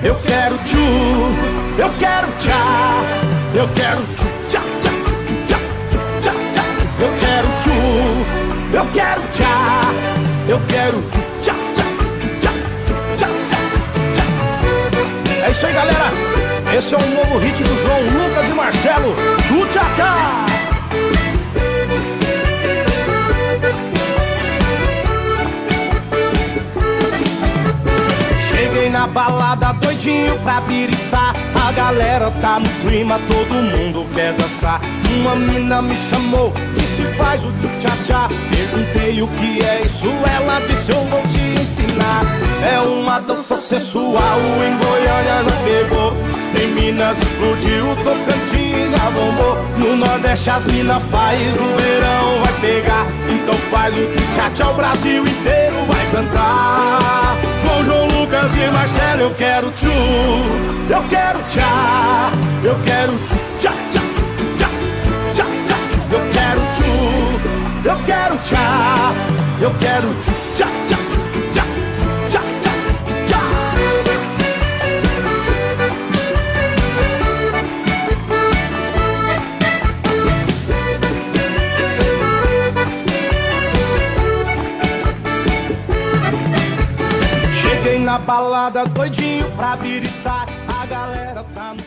Eu quero tchu, eu quero tchá, eu quero tchu, tchá, tchá, tchá, tchá, tchá, tchá. Eu quero tchu, eu quero tchá, eu quero tchu, tchá, tchá, tchá, tchá, tchá, tchá. É isso aí, galera. Esse é um novo hit do João Lucas e Marcelo. Tchu, tchá, tchá. Cheguei na balada doidinho pra biritar. A galera tá no clima, todo mundo quer dançar. Uma mina me chamou, disse faz o tchu-tchá-tchá. Perguntei o que é isso, ela disse eu vou te ensinar. É uma dança sensual, em Goiânia já pegou. Em Minas explodiu, Tocantins já bombou. No Nordeste as minas faz, no verão vai pegar. Então faz o tchu-tchá-tchá, o Brasil inteiro vai cantar. Com João Lucas e Marcelo eu quero tchu, eu quero tchá, eu quero tchu, tchá, tchá, tchu, tchá, tchá, tchá, tchu. Eu quero tchu, eu quero tchá, eu quero tchu, tchá, tchá, tchu, tchá, tchá, tchá, tchá. Cheguei na balada doidinho pra biritar. A galera tá no